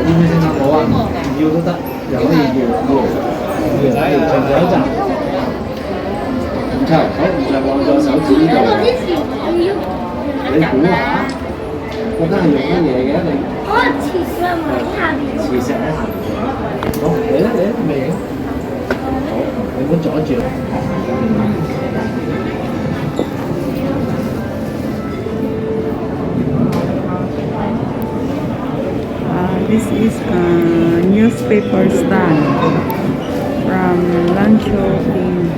邊邊先生冇啊？唔要都得，又可以要長者一陣。唔錯，好，唔再放咗手指呢度。你估下，覺得係用乜嘢嘅？你磁石喺下邊。磁石喺下邊。好，你咧未影？好，你唔好阻住。This is a newspaper stand from Lancho in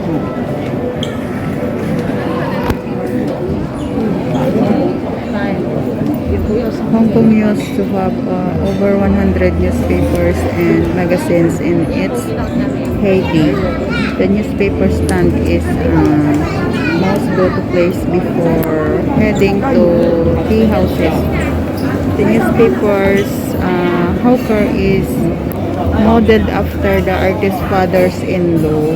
Hong Kong used to have over 100 newspapers and magazines in its heyday. The newspaper stand is most go-to place before heading to tea houses. The newspaper's hawker is modeled after the artist's fathers-in-law.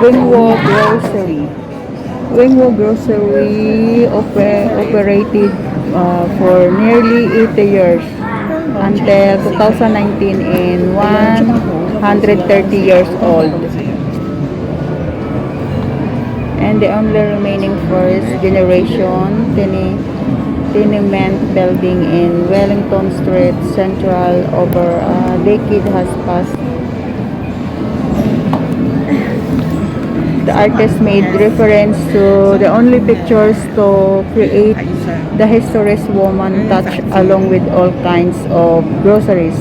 Wingwo Grocery. Wingwo Grocery operated for nearly 80 years until 2019 in 130 years old. And the only remaining first generation tenement building in Wellington Street Central over a decade has passed. The artist made reference to the only pictures to create the historic woman touch along with all kinds of groceries.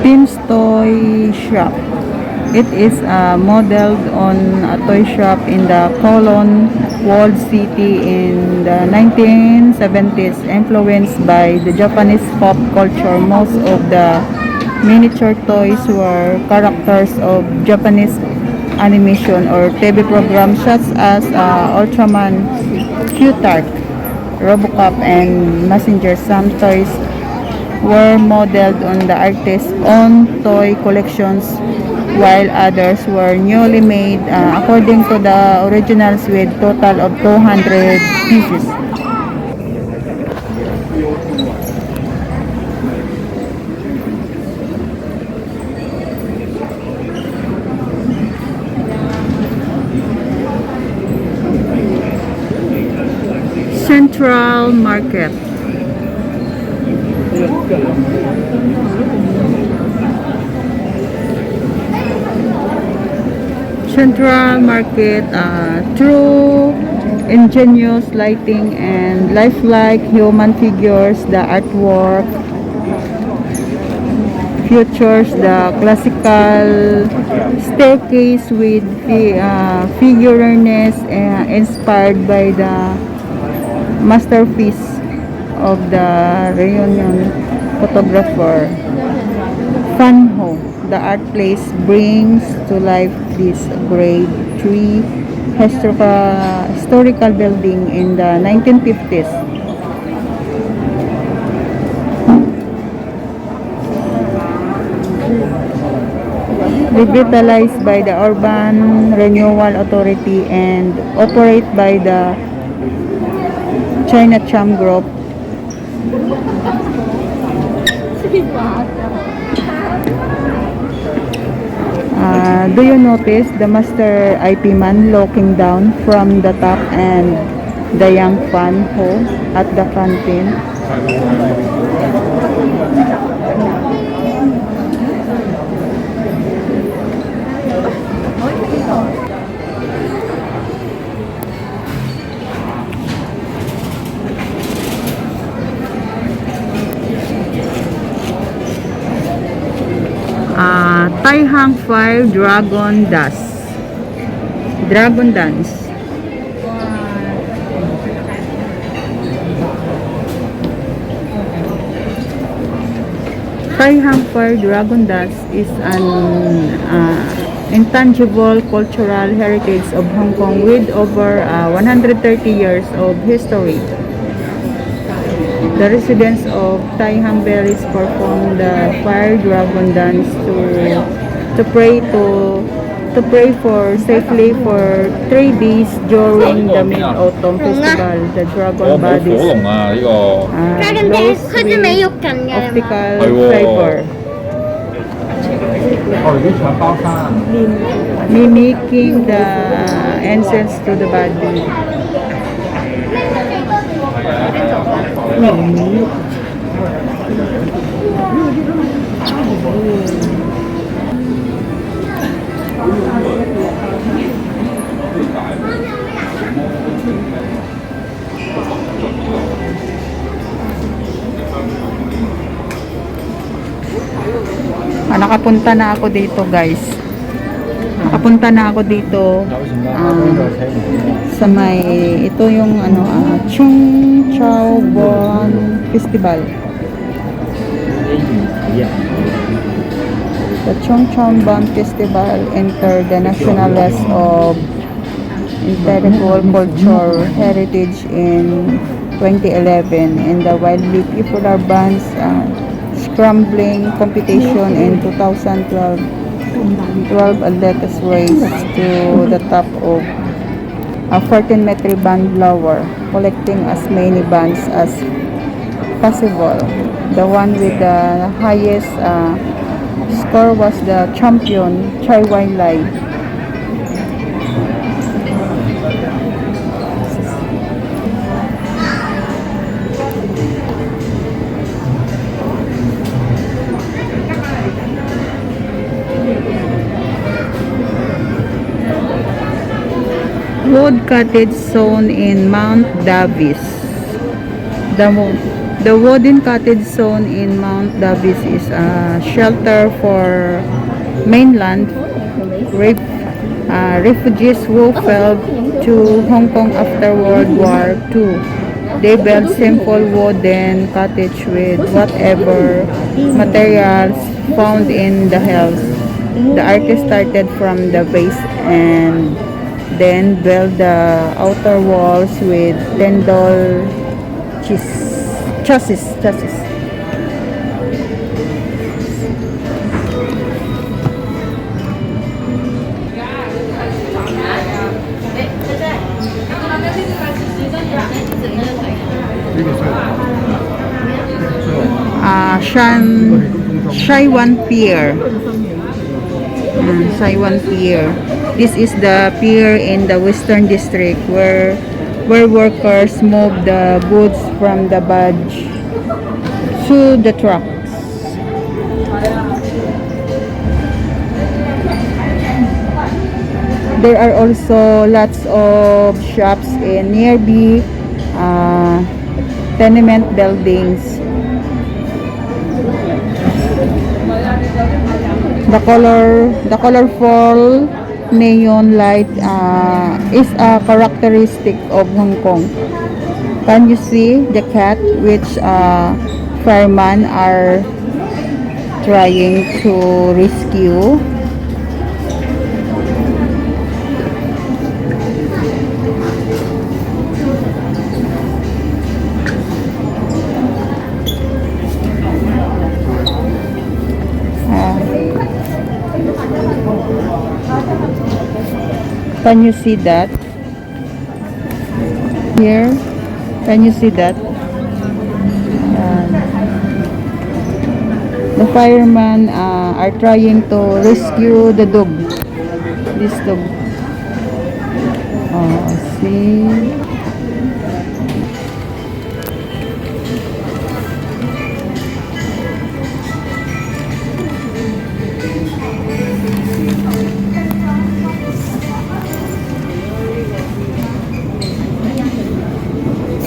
Tim's Toy Shop. It is modeled on a toy shop in the Cologne walled city in the 1970s, influenced by the Japanese pop culture. Most of the miniature toys were characters of Japanese animation or TV programs such as Ultraman, Q-Tart, Robocop, and Messenger. Some toys were modeled on the artist's own toy collections, while others were newly made according to the originals with total of 200 pieces. Central Market. Central Market, through ingenious lighting and lifelike human figures, the artwork features the classical staircase with figurines inspired by the masterpiece of the Reunion photographer Fanho. The art place brings to life this grade 3 historical building in the 1950s. Revitalized by the Urban Renewal Authority and operate by the Chinatown Group. Do you notice the master IP man looking down from the top and the young fan ho at the canteen? Tai Hang Fire Dragon Dance. Dragon Dance. Tai Hang Fire Dragon Dance is an intangible cultural heritage of Hong Kong with over 130 years of history. The residents of Tai Hang Valleys perform the fire dragon dance to pray for safely for 3 days during the Mid-Autumn Festival. The dragon bodies glows with optical fiber, mimicking the entrance to the body. Nakapunta na ako dito, guys. Nakapunta na ako dito sa may ito yung Chung Chao Bon Festival. The Chung Chao Bon Festival entered the National List of Intangible Cultural Heritage in 2011 and the widely popular band's scrambling competition in 2012 athletes race to the top of a 14-meter band lower, collecting as many bands as possible. The one with the highest score was the champion, Chai Wai Lai. Wood cottage zone in Mount Davis. The wooden cottage zone in Mount Davis is a shelter for mainland refugees who fled to Hong Kong after World War II. They built simple wooden cottage with whatever materials found in the hills. The artist started from the base and then build the outer walls with tendal chassis. Saiwan Pier. Saiwan Pier. This is the pier in the Western District where workers move the goods from the barge to the trucks. There are also lots of shops in nearby tenement buildings. The colorful neon light is a characteristic of Hong Kong. Can you see the cat which firemen are trying to rescue? Can you see that? Here, can you see that? The firemen are trying to rescue the dog. this dog? Oh, see.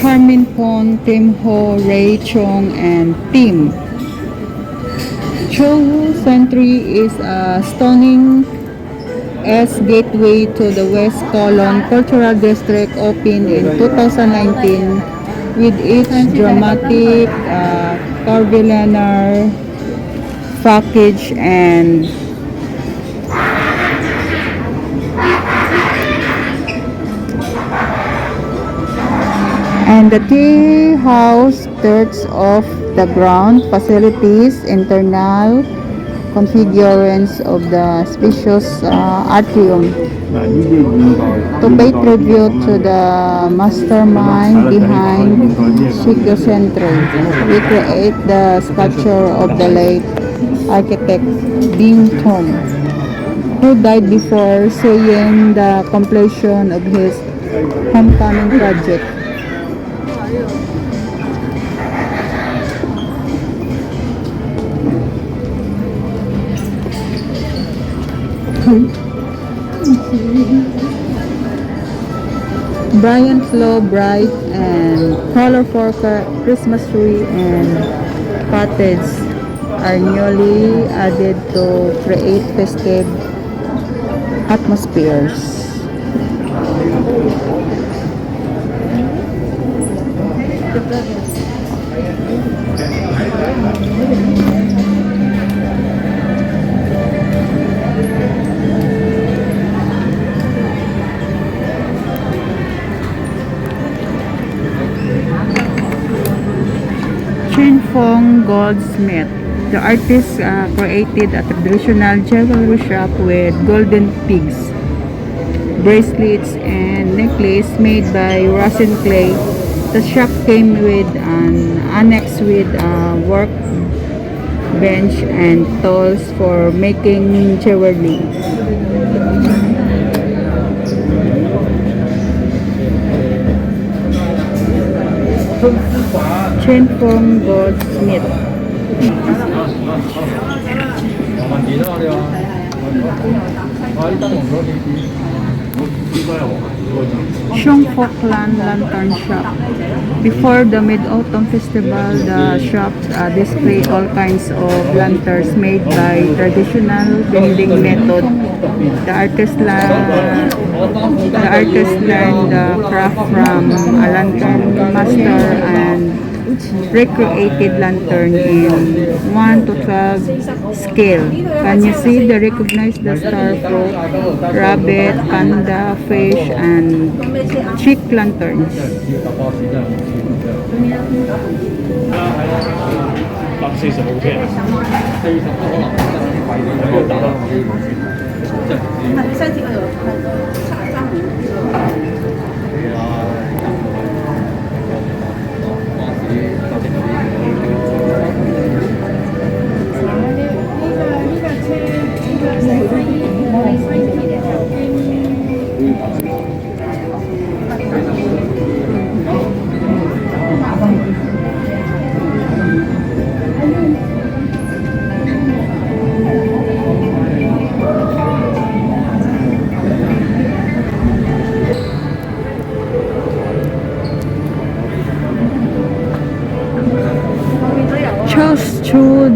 Carmen Pon, Tim Ho, Ray Chong, and Tim. Chohu Century is a stunning gateway to the West Kowloon Cultural District, opened in 2019 with its dramatic curvilinear package and the tea house, thirds of the ground facilities, internal configurations of the spacious atrium. To pay tribute to the mastermind behind Century, we create the sculpture of the late architect Bing Tong, who died before seeing the completion of his homecoming project. Brian Flo bright and colorful Christmas tree and cottage are newly added to create festive atmospheres. Chin Fong Goldsmith. The artist created a traditional jewelry shop with golden pigs, bracelets, and necklace made by resin clay. The shop came with an annex with a workbench and tools for making jewelry. Chen Fong Goldsmith. Shong Foklan Lantern Shop. Before the Mid-Autumn Festival, the shops display all kinds of lanterns made by traditional bending method. The artist learned the craft from a lantern master and recreated lantern in 1 to 12 scale. Can you see the recognized the star fruit, rabbit, panda, fish, and chick lanterns?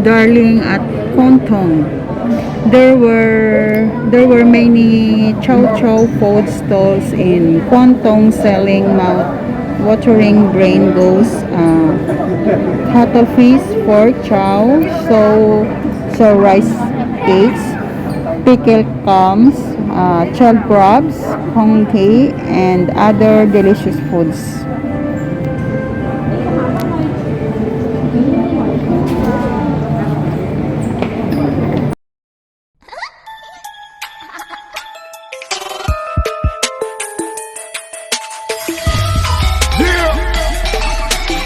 Darling at Hongkong. There were many chow chow food stalls in Guangdong selling mouth-watering grain goes, cuttlefish, pork chow, so rice cakes, pickled clams, chilled crabs, hong kee, and other delicious foods.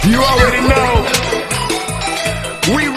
You already know. We